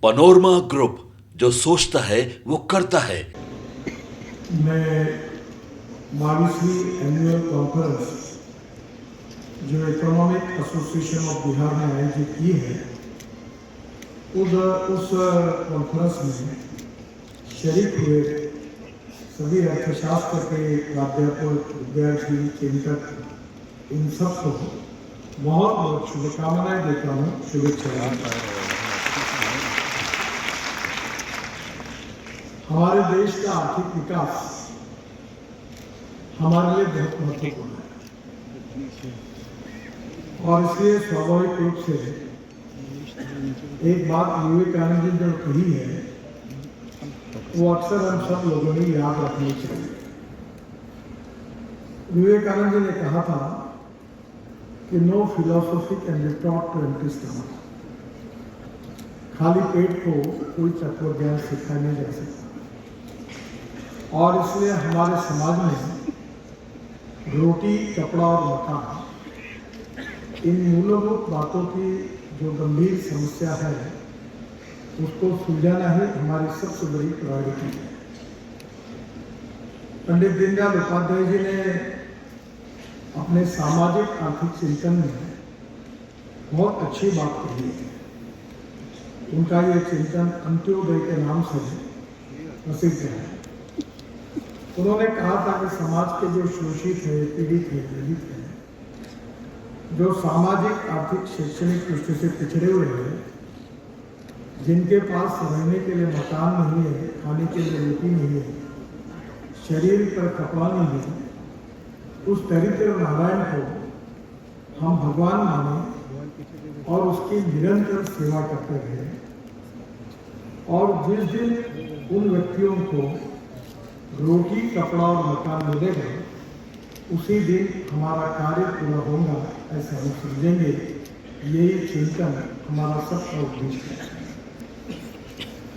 Panorama group, जो सोचता है वो करता है। मैं 22वीं एनुअल कॉन्फ्रेंस जो इकोनॉमिक एसोसिएशन ऑफ बिहार ने आयोजित की है, उस कॉन्फ्रेंस में शरीक हुए सभी अर्थशास्त्र के प्राध्यापक, विद्यार्थी, चिंतक, इन सबको बहुत बहुत शुभकामनाएं देता हूँ, शुभेच्छा। हमारे देश का आर्थिक विकास हमारे लिए बहुत महत्वपूर्ण है और इसलिए स्वाभाविक रूप से एक बात विवेकानंद जी ने कही है, वो अक्सर हम सब लोगों ने याद रखनी चाहिए। विवेकानंद जी ने कहा था कि no philosophy can be taught to empty stomach. खाली पेट को कोई तत्व ज्ञान सिखाया नहीं जा सकता और इसलिए हमारे समाज में रोटी, कपड़ा और मकान, इन मूलभूत बातों की जो गंभीर समस्या है, उसको सुलझाना ही हमारी सबसे बड़ी प्रायोरिटी है। पंडित दीनदयाल उपाध्याय जी ने अपने सामाजिक आर्थिक चिंतन में बहुत अच्छी बात कही है। उनका ये चिंतन अंत्योदय के नाम से प्रसिद्ध है। उन्होंने कहा था कि समाज के जो शोषित है, पीड़ित है, दलित है, जो सामाजिक, आर्थिक, शैक्षणिक दृष्टि से पिछड़े हुए हैं, जिनके पास रहने के लिए मकान नहीं है, खाने के लिए रोटी नहीं है, शरीर पर कपड़ा नहीं है, उस दरिद्र नारायण को हम भगवान माने और उसकी निरंतर सेवा करते रहे। और जिस दिन उन व्यक्तियों को रोटी, कपड़ा और मकान मिलेगा, उसी दिन हमारा कार्य पूरा होगा, ऐसा हम समझेंगे। यही चिंतन हमारा सबका उद्देश्य है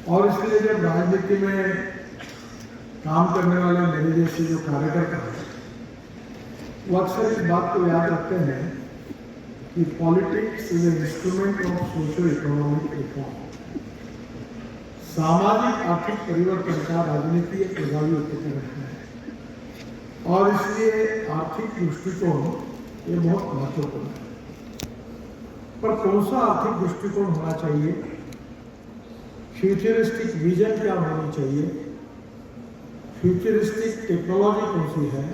और इसलिए जब राजनीति में काम करने वाले मेरे जैसे जो कार्यकर्ता हैं, वो अक्सर इस बात को याद रखते हैं कि politics is an instrument of social economic reform. सामाजिक आर्थिक परिवर्तन का राजनीति एक प्रभावी उपकरण है और इसलिए आर्थिक दृष्टिकोण ये बहुत महत्वपूर्ण है। पर कौन सा आर्थिक दृष्टिकोण होना चाहिए, फ्यूचरिस्टिक विजन क्या होनी चाहिए, फ्यूचरिस्टिक टेक्नोलॉजी कौन सी है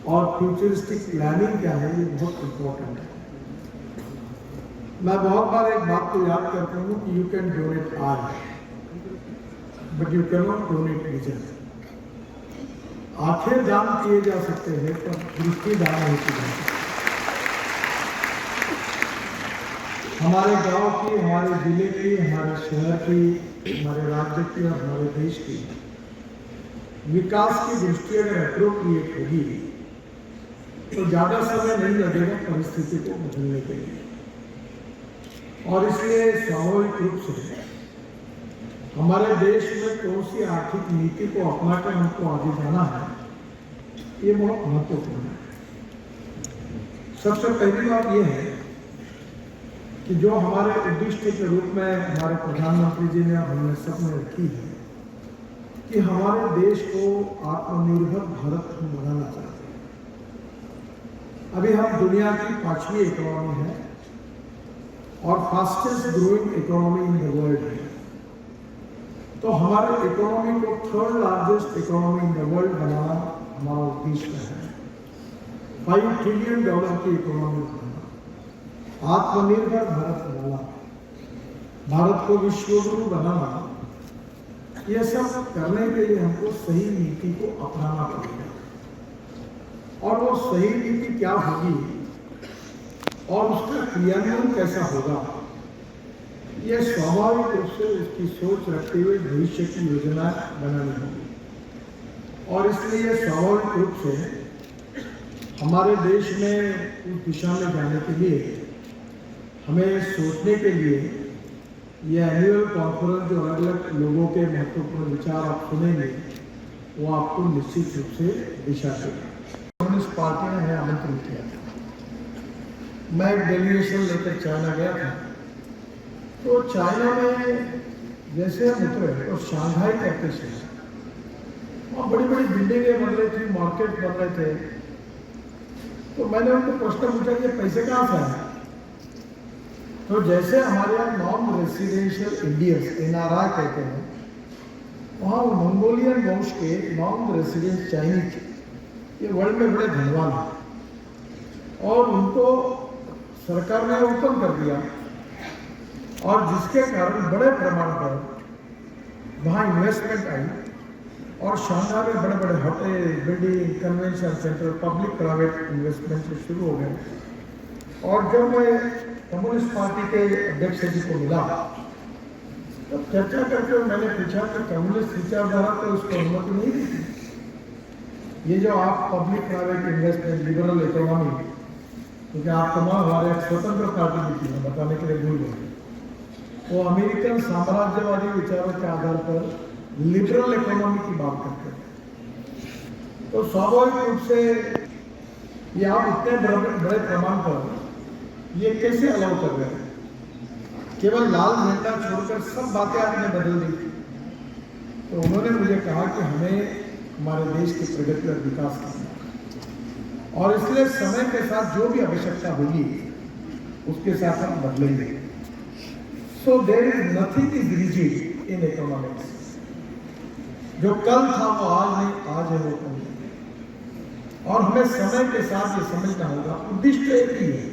और फ्यूचरिस्टिक प्लानिंग क्या है, ये बहुत इंपॉर्टेंट है। मैं बहुत बार एक बात को याद करता हूँ कि you can donate art but you can not donate vision. आंखें दान किए जा सकते हैं पर दृष्टि दान नहीं की जा सकती। हमारे गांव की, हमारे जिले की, हमारे शहर की, हमारे राज्य की और हमारे देश की विकास की दृष्टि अगर एप्रोप्रिएट होगी तो ज्यादा समय नहीं लगेगा परिस्थिति को बदलने के लिए। और इसलिए स्वाभाविक रूप से हमारे देश में कौन सी आर्थिक नीति को अपनाकर हमको आगे जाना है, ये बहुत महत्वपूर्ण है। सबसे पहली बात यह है कि जो हमारे उद्देश्य के रूप में हमारे प्रधानमंत्री जी ने, हमने सबने रखी है कि हमारे देश को आत्मनिर्भर भारत हम बनाना चाहते हैं। अभी हम दुनिया की 5वीं इकोनॉमी है और fastest growing economy in the world है। तो हमारे इकोनॉमी को 3rd largest economy in the world बनाना हमारा उद्देश्य है। $5 ट्रिलियन की इकोनॉमी बनाना, आत्मनिर्भर भारत बनाना, भारत को विश्वगुरु बनाना, ये सब करने के लिए हमको सही नीति को अपनाना पड़ेगा। और वो सही नीति क्या होगी और उसका क्रियान्वयन कैसा होगा, यह स्वाभाविक रूप से उसकी सोच रखते हुए भविष्य की योजना बनानी होगी। और इसलिए स्वाभाविक रूप से हमारे देश में उस दिशा में जाने के लिए हमें सोचने के लिए यह एनुअल कॉन्फ्रेंस जो अलग अलग लोगों के महत्वपूर्ण विचार आप सुनेंगे, वो आपको निश्चित रूप से दिशा देगा। कम्युनिस्ट पार्टी ने हमें आमंत्रित किया था। मैं एक डेलीगेशन लेकर चाइना गया था तो चाइना में जैसे हम उतरे तो शंघाई कहते शहर, वहाँ बड़ी बड़ी बिल्डिंगें बन रही थी, मार्केट बन रहे थे। तो मैंने उनको प्रश्न पूछा कि पैसे कहाँ से आए। तो जैसे हमारे यहाँ नॉन रेसिडेंशियल इंडियंस NRI कहते हैं, वहाँ मंगोलियन वंश के नॉन रेसिडेंट चाइनीज ये वर्ल्ड में बड़े धनवान हैं और उनको सरकार ने ओपन कर दिया और जिसके कारण बड़े प्रमाण पर वहाँ इन्वेस्टमेंट आई और शंघाई में बड़े बड़े hotel, building, convention centre, public private investment से शुरू हो गए। और जब मैं कम्युनिस्ट पार्टी के अध्यक्ष जी को मिला तो चर्चा करके मैंने पूछा कि कम्युनिस्ट विचारधारा तो उसको अनुमति नहीं देती। ये जो आप public private investment, liberal economy, क्योंकि आप तमाम हमारे एक स्वतंत्र पार्टी भी थी, बताने के लिए भूल गए, वो अमेरिकन साम्राज्यवादी विचारों के आधार पर लिबरल इकोनॉमी की बात करते हैं। तो स्वाभाविक रूप से ये आप इतने बड़े प्रमाण पर ये कैसे अलाउ कर रहे हैं? केवल लाल झंडा छोड़कर सब बातें आपने बदल दी। तो उन्होंने मुझे कहा कि हमें हमारे देश की प्रगति और विकास करना और इसलिए समय के साथ जो भी आवश्यकता होगी उसके साथ हम बदलेंगे। So there is nothing is rigid in economics. जो कल था वो आज नहीं, आज है वो कल नहीं। और हमें समय के साथ ये समझना होगा, उद्देश्य एक ही है।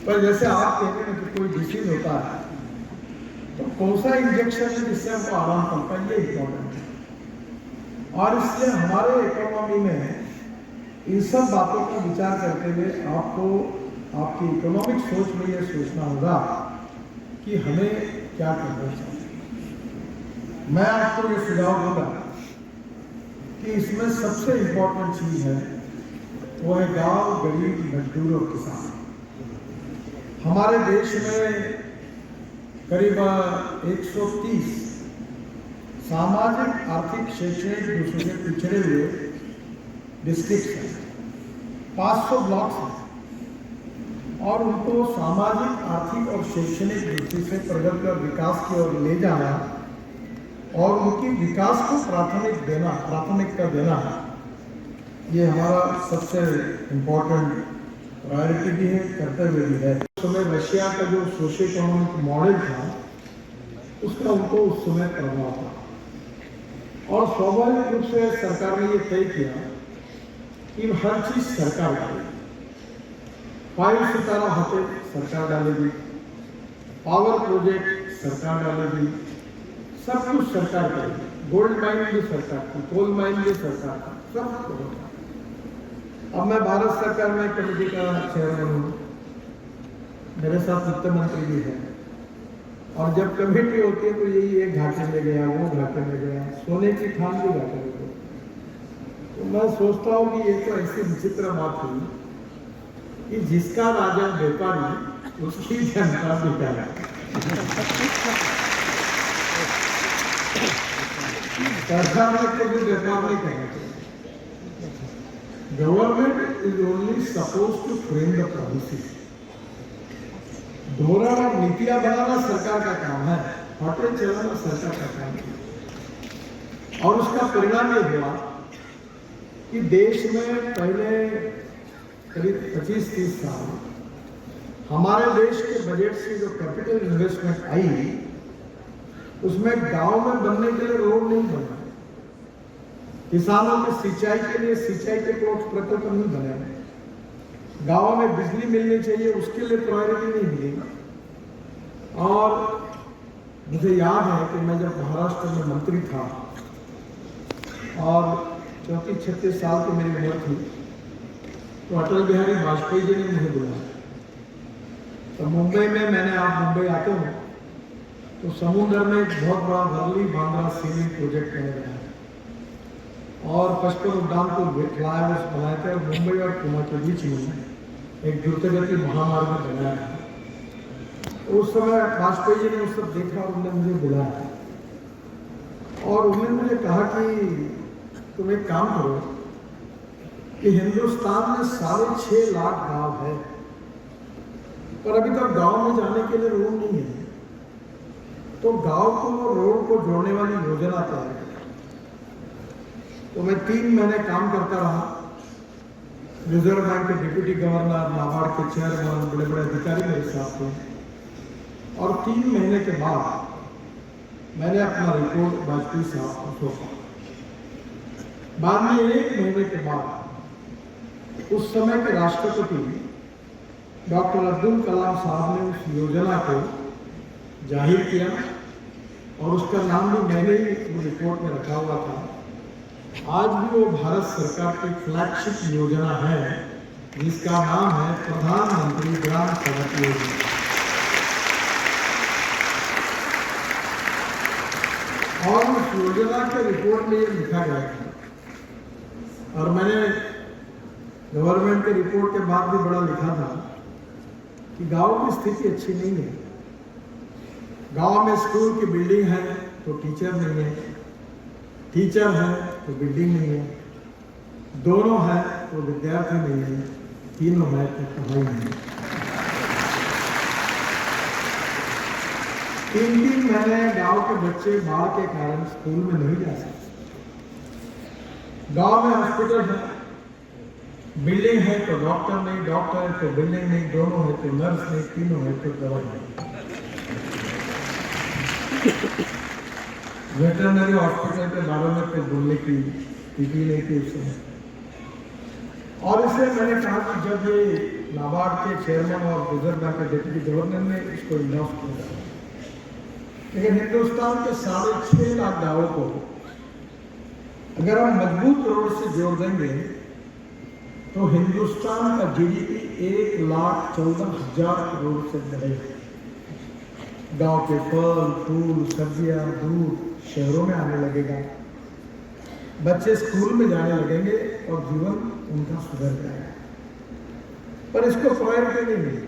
पर जैसे आप कहते हैं कि कोई डिसीज होता है तो कौन सा इंजेक्शन है जिससे हमको आराम मिलता है, ये इम्पोर्टेंट है। और इसलिए हमारे इकोनॉमी में इन सब बातों का विचार करते हुए आपको आपकी इकोनॉमिक सोच में ये सोचना होगा कि हमें क्या करना चाहिए। मैं आपको ये सुझाव दूंगा कि इसमें सबसे इम्पोर्टेंट चीज है वो है गांव, गरीब, मजदूर और किसान। हमारे देश में करीब 130 सामाजिक, आर्थिक, शैक्षणिक दृष्टि से पिछड़े हुए डिस्ट्रिक्ट हैं, 500 ब्लॉक्स हैं और उनको सामाजिक, आर्थिक और शैक्षणिक दृष्टि से प्रगति और विकास की ओर ले जाना और उनकी विकास को प्राथमिकता देना, ये हमारा सबसे इम्पोर्टेंट प्रायोरिटी भी है, कर्तव्य भी है। उस समय रशिया का जो सोशियो इकोनॉमिक मॉडल था उसका उनको उस समय प्रभाव था और स्वाभाविक रूप से सरकार ने ये तय किया कि हर चीज सरकार डालेगी। 5 सितारा होटल सरकार डालेगी, पावर प्रोजेक्ट सरकार डालेगी, सब कुछ सरकार करेगी। गोल्ड माइन भी सरकार की, कोल माइन भी सरकार का, सब कुछ। अब मैं भारत सरकार में कमेटी का चेयरमैन हूँ, मेरे साथ वित्त मंत्री भी है और जब कमेटी होती है तो यही एक घाटे में गया, वो घाटे में गया, सोने की खान भी घाटे में गया। तो मैं सोचता हूँ कि ये तो ऐसी विचित्र बात हुई कि जिसका राजा व्यापारी उसकी जनता भिखारी। सरकार ने कभी व्यापार नहीं करना चाहिए। Government is only suppose to frame the policy. धोरण और नीतियां बनाना सरकार का काम है, होटल चलाना सरकार का काम है। और उसका परिणाम ये हुआ कि देश में पहले करीब 25-30 साल हमारे देश के बजट से जो कैपिटल इन्वेस्टमेंट आई उसमें गांव में बनने के लिए रोड नहीं बना, किसानों के सिंचाई के लिए सिंचाई के प्रकल्प नहीं बने, गांव में बिजली मिलनी चाहिए उसके लिए प्रायोरिटी नहीं मिली। और मुझे याद है कि मैं जब महाराष्ट्र में मंत्री था और 34-36 साल की मेरी उम्र थी तो अटल बिहारी वाजपेयी जी ने मुझे बुलाया। तो मुंबई में आप मुंबई आते हो तो समुद्र में एक बहुत बड़ा वर्ली बांद्रा सीलिंग प्रोजेक्ट बन रहा है और पचपन उद्यान को फ्लाईओवर्स बनाए थे और मुंबई और पुणे के बीच में एक द्रुतगति महामार्ग बनाया है। उस समय वाजपेयी जी ने उस सब देखा और उन्होंने मुझे बुलाया और उन्होंने मुझे कहा कि तुम एक काम करो कि हिंदुस्तान में 6.5 लाख गांव है पर अभी तक गांव में जाने के लिए रोड नहीं है। तो गांव को रोड को जोड़ने वाली योजना तैयार की। तो मैं 3 महीने काम करता रहा। रिजर्व बैंक के डिप्टी गवर्नर, नाबार्ड के चेयरमैन, बड़े बड़े अधिकारी मेरे साथ थे। और 3 महीने के बाद मैंने अपना रिपोर्ट वाजपेयी साहब को सौंपा। बाद में 1 महीने के बाद उस समय के राष्ट्रपति डॉक्टर अब्दुल कलाम साहब ने उस योजना को जाहिर किया और उसका नाम भी मैंने ही रिपोर्ट में रखा हुआ था। आज भी वो भारत सरकार की फ्लैगशिप योजना है जिसका नाम है प्रधानमंत्री ग्राम सड़क योजना। और उस योजना के रिपोर्ट में ये लिखा गया था, और मैंने गवर्नमेंट के रिपोर्ट के बाद भी बड़ा लिखा था कि गांव की स्थिति अच्छी नहीं है। गांव में स्कूल की बिल्डिंग है तो टीचर नहीं है, टीचर है तो बिल्डिंग नहीं है, दोनों है तो विद्यार्थी नहीं है, तीनों है तो पढ़ाई नहीं है। 3-3 महीने गांव के बच्चे बाढ़ के कारण स्कूल में नहीं जा सकते। गांव में हॉस्पिटल है, बिल्डिंग है तो डॉक्टर नहीं, डॉक्टर है तो बिल्डिंग नहीं, दोनों है तो नर्स नहीं, तीनों है तो दवा नहीं। वेटरनरी हॉस्पिटल के बारे में कोई बोलने की स्थिति नहीं थी उस समय। और इसलिए मैंने कहा कि जब ये नाबार्ड के चेयरमैन और रिजर्व बैंक के डिप्टी गवर्नर ने इसको इनॉफ किया, लेकिन हिंदुस्तान के 6.5 लाख गांवों को अगर हम मजबूत रोड से जोड़ देंगे तो हिंदुस्तान का जीडीपी 1,14,000 करोड़ से बढ़ेगा। गांव के फल, फूल, सब्जियां, दूध शहरों में आने लगेगा, बच्चे स्कूल में जाने लगेंगे और जीवन उनका सुधर जाएगा। पर इसको प्रायोरिटी नहीं मिली।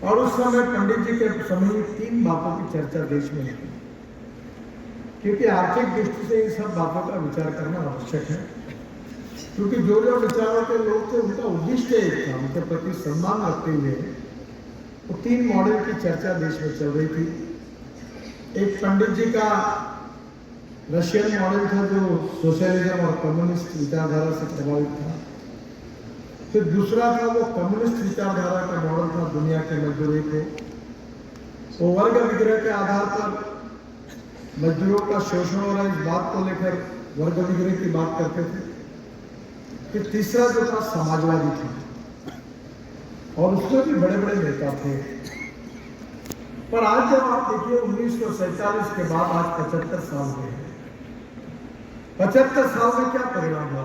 और उस समय पंडित जी के समय 3 बातों की चर्चा देश में हुई, क्योंकि आर्थिक दृष्टि से इन सब बातों का विचार करना आवश्यक है। क्योंकि जो जो विचारों के लोग थे उनका उद्देश्य एक था, उनके प्रति सम्मान रखते हुए तो 3 मॉडल की चर्चा देश में चल रही थी। एक पंडित जी का रशियन मॉडल था जो सोशलिज्म और कम्युनिस्ट विचारधारा से प्रभावित था। फिर दूसरा था वो कम्युनिस्ट विचारधारा का मॉडल था दुनिया के मजदूरों को, वो वर्ग विग्रह के आधार पर मजदूरों का शोषण हो रहा है इस बात को लेकर वर्ग विग्रह की बात करते थे। फिर तीसरा जो था समाजवादी था, और उसमें भी बड़े बड़े नेता थे। पर आज जब आप देखिए 1947 के बाद आज 75 साल हुए हैं, 75 साल में क्या परिणाम हुआ?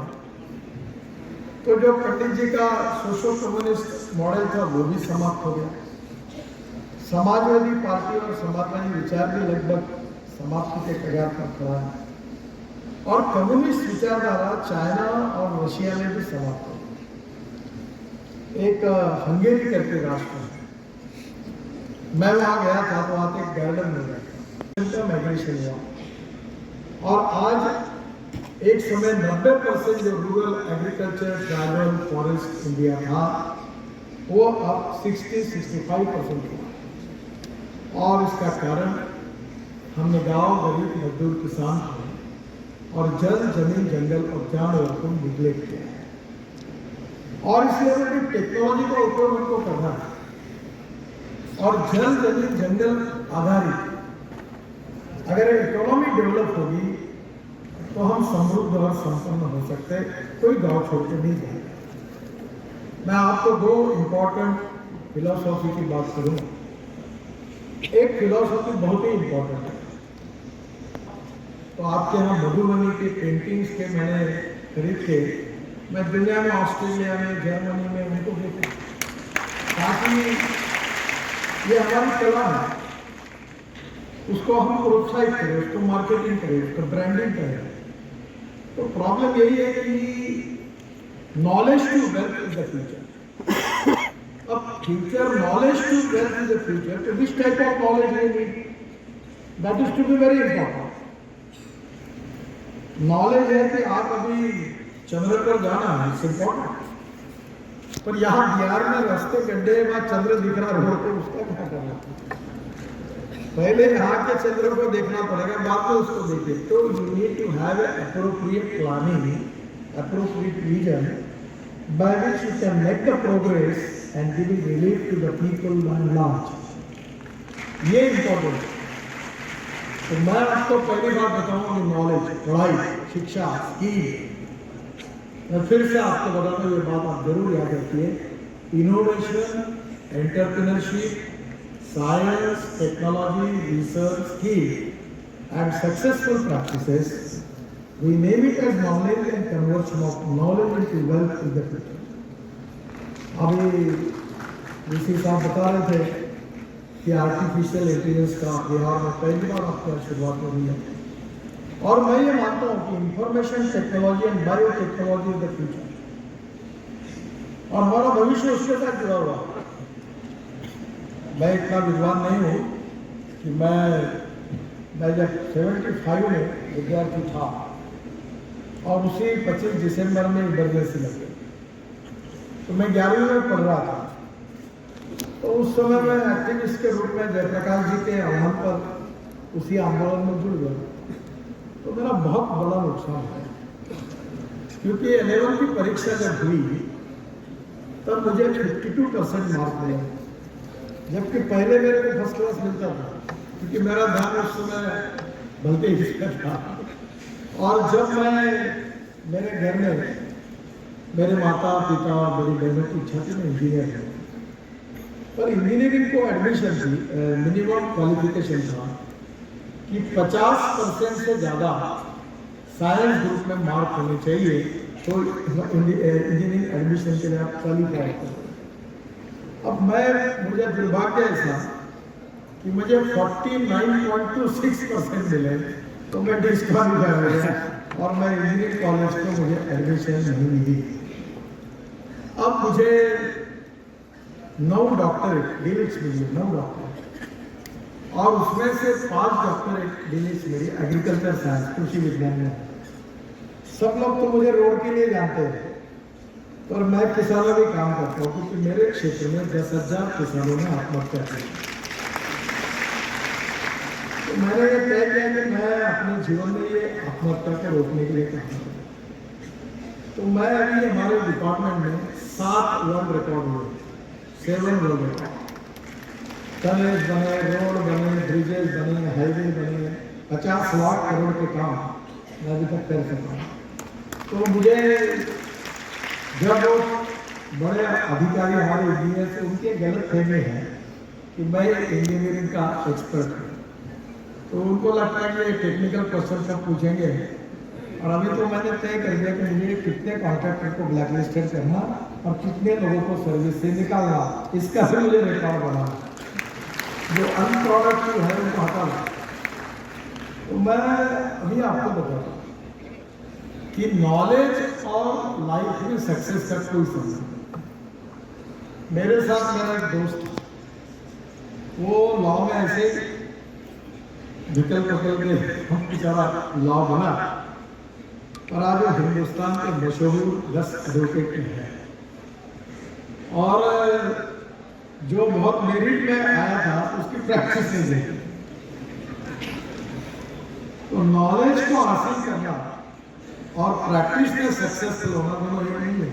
तो जो पंडित जी का सोशो कम्युनिस्ट मॉडल था वो भी समाप्त हो गया। समाजवादी पार्टी और समाजवादी विचार भी लगभग समाप्ति के कगार पर खड़ा है। और कम्युनिस्ट विचारधारा चाइना और रशिया में भी समाप्त हो गई। एक हंगेरी करके राष्ट्र है, मैं वहां गया था तो वहां एक गार्डन में गया, माइग्रेशन हुआ। और आज एक समय 90% जो rural agriculture, tribal, forest India था वो अब 60-65% हुआ। और इसका कारण हमने गांव, गरीब, मजदूर, किसान को और जल, जमीन, जंगल और जानवर को निगलेक्ट किया है। और इसलिए हमें टेक्नोलॉजी का उपयोग हमको करना है। और जल, जमीन, जंगल आधारित अगर इकोनॉमी डेवलप होगी तो हम समृद्ध और संपन्न हो सकते हैं, कोई गांव छोड़ के नहीं जाएगा। मैं आपको 2 इंपॉर्टेंट फिलॉसफी की बात करूंगा। एक फिलॉसफी बहुत ही इंपॉर्टेंट है। तो आपके यहाँ मधुबनी के पेंटिंग्स के मैंने खरीद के मैं दुनिया में, ऑस्ट्रेलिया में, जर्मनी में उनको देखा, ताकि ये हमारी कला है, उसको हम प्रोत्साहित करें, उसको मार्केटिंग करें, उसको ब्रांडिंग करें। तो प्रॉब्लम यही है कि knowledge to wealth is the future. अब future, knowledge to wealth is the future, तो this type of knowledge we need, that is to be very important. Knowledge है कि आप अभी चंद्र पर जाना है, इट्स इंपॉर्टेंट। पर यहाँ बिहार में रास्ते गड्ढे, वहां चंद्र दिख रहा रोड पे, उसका क्या करना? पहले यहाँ के चंद्र को देखना पड़ेगा, बाद में उसको देखिए। तो you need to have appropriate planning, appropriate vision by which you can make the progress and giving relief to the people at large. ये इम्पोर्टेंट है। तो मैं आपको पहली बात बताऊंगा कि नॉलेज, पढ़ाई, शिक्षा, स्किल, मैं फिर से आपको बताता हूँ, ये बात आप जरूर याद रखिए। Innovation, entrepreneurship, science, technology, research, skill and successful practices, we name it as knowledge and conversion of knowledge into wealth in the future. अभी ऋषि साहब बता रहे थे कि आर्टिफिशियल इंटेलिजेंस का बिहार में पहली बार आपको शुरुआत हो रही है, और मैं ये मानता हूँ कि information technology and bio technology in the future, और हमारा भविष्य उसके साथ जुड़ा हुआ है। मैं इतना विद्वान नहीं हूँ कि मैं जब 75 में विद्यार्थी था और उसी 25 दिसंबर में इमरजेंसी लग गई, तो मैं 11वीं में पढ़ रहा था। तो उस समय मैं एक्टिविस्ट के रूप में जयप्रकाश जी के आह्वान पर उसी आंदोलन में जुड़ गया। तो मेरा बहुत बड़ा नुकसान है, क्योंकि 11वीं की परीक्षा जब हुई तब मुझे 52% मार्क मिले, जबकि पहले मेरे को फर्स्ट क्लास मिलता था, क्योंकि मेरा ध्यान उस समय भलते ही था। और जब मैं मेरे घर में मेरे माता पिता मेरी बहनों की इच्छा थी मैं इंजीनियर हूँ, पर इंजीनियरिंग को एडमिशन थी, मिनिमम क्वालिफिकेशन था कि 50% से ज़्यादा साइंस ग्रुप में मार्क होने चाहिए, तो इंजीनियरिंग एडमिशन के लिए आप क्वालिफाई करें। अब मुझे दुर्भाग्य ऐसा कि मुझे 49.26% मिले, तो मैं डिस्क्वालीफाई हो गया और मैं इंजीनियरिंग कॉलेज को मुझे एडमिशन नहीं मिली। अब मुझे 9 डॉक्टरेट डिलीट्स मिली, 9 डॉक्टरेट, और उसमें से 5 डॉक्टरेट डिलीट्स मेरी एग्रीकल्चर साइंस, कृषि विज्ञान में। सब लोग तो मुझे रोड के लिए जानते हैं, पर मैं किसानों भी काम करता हूँ, क्योंकि मेरे क्षेत्र में 10,000 किसानों ने आत्महत्या की। तो मैंने ये तय किया कि मैं अपने जीवन में ये आत्महत्या को रोकने के लिए काम करूँ। तो मैं अभी हमारे डिपार्टमेंट में 7 वर्ल्ड रिकॉर्ड हुए, 7 वर्ल्ड रिकॉर्ड, टनेज बने, रोड बने, ब्रिजेज बने, हाईवे बने, 50 लाख करोड़ के काम मैं अभी तक कर सका हूँ। तो मुझे जब बड़े अधिकारी हमारे इंजीनियर से उनके गलत फहमी है कि मैं इंजीनियरिंग का एक्सपर्ट हूँ, तो उनको लगता है कि ये टेक्निकल क्वेश्चन सब पूछेंगे। और अभी तो मैंने तय कर दिया कि मुझे कितने कॉन्ट्रैक्टर को ब्लैकलिस्टेड करना और कितने लोगों को सर्विस से निकालना, इसका भी मुझे रिकॉर्ड बनाना, जो अनप्रोडक्टिव है उनको हटाना। तो मैं अभी आपको बताता हूँ कि नॉलेज और लाइफ में सक्सेस का कोई संबंध नहीं। मेरे साथ मेरा एक दोस्त था, वो लॉ में ऐसे विकल के बेचारा लॉ बना, और आज वो हिंदुस्तान के मशहूर 10 एडवोकेट में है, और जो बहुत मेरिट में आया था उसकी प्रैक्टिस नहीं देखी। तो नॉलेज को हासिल करना और प्रैक्टिस में सक्सेसफुल होना दोनों एक नहीं है,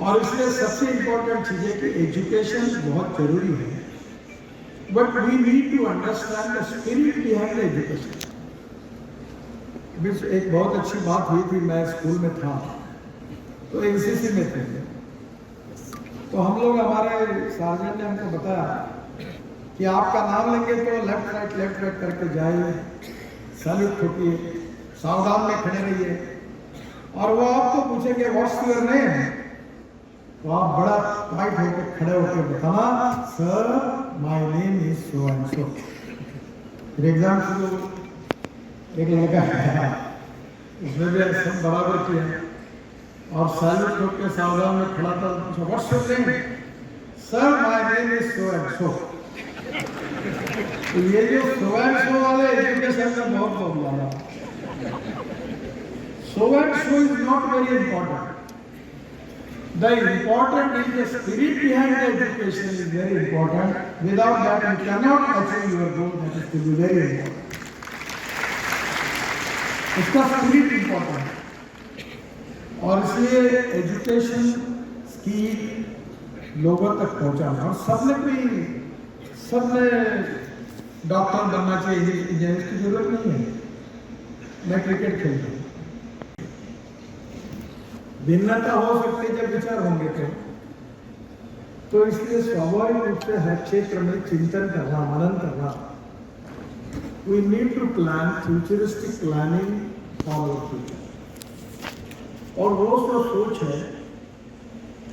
और इसलिए सबसे इंपॉर्टेंट चीज है कि एजुकेशन बहुत जरूरी है, but we need to understand the spirit behind the education. एक बहुत अच्छी बात हुई थी, मैं स्कूल में था तो एनसीसी में थे, तो हम लोग, हमारे सार्जेंट ने हमको बताया कि आपका नाम लेंगे तो लेफ्ट राइट करके जाइए, सैल्यूट ठोकिए, सावधान में खड़े रहिए, और वो आपको पूछेंगे व्हाट्स योर नेम, तो आप बड़ा टाइट होकर खड़े होकर बताना sir my name is so and so. फिर एग्जाम शुरू, एक लड़का आया, उसने भी सब बराबर किया और सैल्यूट ठोक के सावधान में खड़ा था, पूछा what's your name, sir my name is so and so. तो ये जो सो एंड सो वाले एजुकेशन में बहुत प्रॉब्लम है। So and so is not very important, The important is the spirit behind the education is very important. Without that, you cannot achieve your goal. That is to be very important. इसका spirit important है और इसलिए education scheme लोगों तक पहुंचाना और सबने doctor बनना चाहिए, इंजीनियर की जरूरत नहीं है। मैं क्रिकेट खेलता हूँ, भिन्नता हो सकती है जब विचार होंगे तो इसलिए स्वाभाविक रूप से हर क्षेत्र में चिंतन करना, मनन करना। We need to plan futuristic planning for our future. और वो जो सोच है,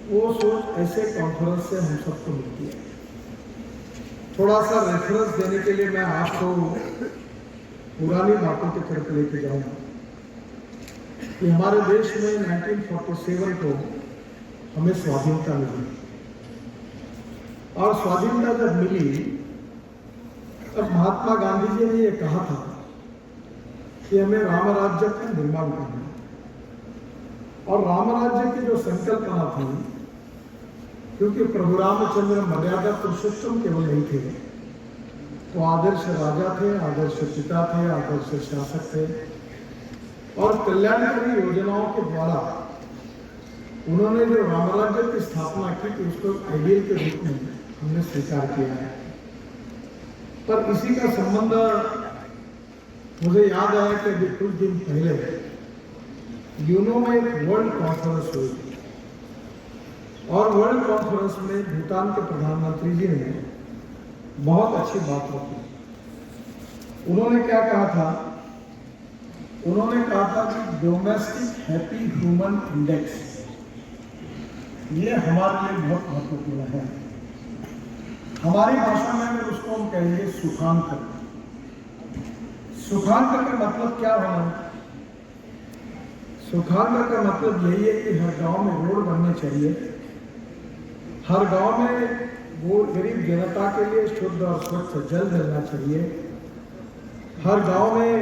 वो सोच ऐसे कॉन्फ्रेंस से हम सबको मिलती है। थोड़ा सा रेफरेंस देने के लिए मैं आपको पुरानी बातों की तरफ लेके जाऊंगा कि हमारे देश में 1947 को हमें स्वाधीनता मिली और स्वाधीनता जब मिली तब महात्मा गांधी जी ने यह कहा था कि हमें राम राज्य का निर्माण करना है। और राम राज्य की जो संकल्पना थी, क्योंकि प्रभु रामचंद्र मर्यादा पुरुषोत्तम केवल नहीं थे, वो आदर्श राजा थे, आदर्श पिता थे, आदर्श शासक थे और कल्याणकारी योजनाओं के द्वारा उन्होंने जो राम राज्य की स्थापना की थी उसको आइडियल के रूप में हमने स्वीकार किया है। पर इसी का संबंध मुझे याद आया कि अभी कुछ दिन पहले यूनो में एक वर्ल्ड कॉन्फ्रेंस हुई और वर्ल्ड कॉन्फ्रेंस में भूटान के प्रधानमंत्री जी ने बहुत अच्छी बात रखी। उन्होंने क्या कहा था? उन्होंने कहा था कि डोमेस्टिक हैप्पी ह्यूमन इंडेक्स ये हमारे लिए बहुत महत्वपूर्ण है। हमारी भाषा में अगर उसको हम कहेंगे सुखांक। सुखांक का मतलब क्या होना? सुखांक का मतलब यही है कि हर गांव में रोड बनने चाहिए, हर गांव में वो गरीब जनता के लिए शुद्ध और स्वच्छ जल मिलना चाहिए, हर गांव में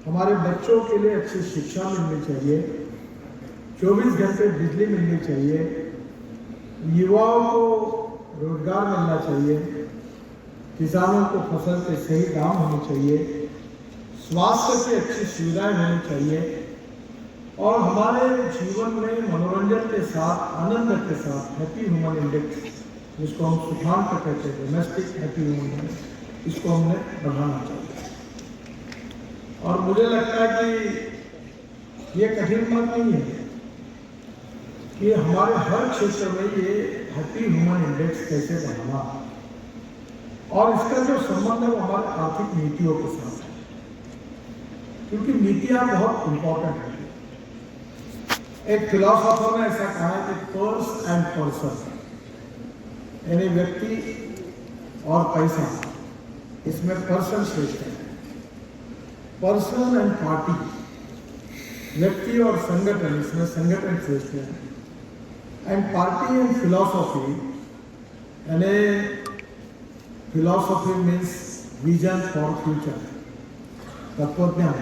हमारे बच्चों के लिए अच्छी शिक्षा मिलनी चाहिए, 24 घंटे बिजली मिलनी चाहिए, युवाओं को रोजगार मिलना चाहिए, किसानों को फसल के सही दाम होने चाहिए, स्वास्थ्य की अच्छी सुविधाएं होनी चाहिए और हमारे जीवन में मनोरंजन के साथ, आनंद के साथ हैप्पी ह्यूमन इंडेक्स जिसको हम सुखांक कहते हैं, डोमेस्टिक हैप्पी ह्यूमन इंडेक्स, इसको हमने बढ़ाना चाहिए। और मुझे लगता है कि ये कठिन बात नहीं है कि हमारे हर क्षेत्र में ये हैप्पी ह्यूमन इंडेक्स कैसे बढ़ाना और इसका जो संबंध है वो हमारे आर्थिक नीतियों के साथ है, क्योंकि नीतियां बहुत इंपॉर्टेंट है। एक फिलोसोफर ने ऐसा कहा है कि पर्स एंड पर्सन, यानी व्यक्ति और पैसा, इसमें पर्सन श्रेष्ठ है। पर्सन एंड पार्टी, व्यक्ति और संगठन, इसमें संगठन श्रेष्ठ है। एंड पार्टी एंड फिलोसॉफी, यानी philosophy means vision for future, तत्वज्ञान।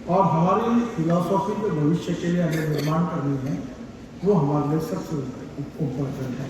और हमारी फिलोसॉफी जो भविष्य के लिए हमें निर्माण करनी है वो हमारे लिए सबसे इम्पोर्टेंट है।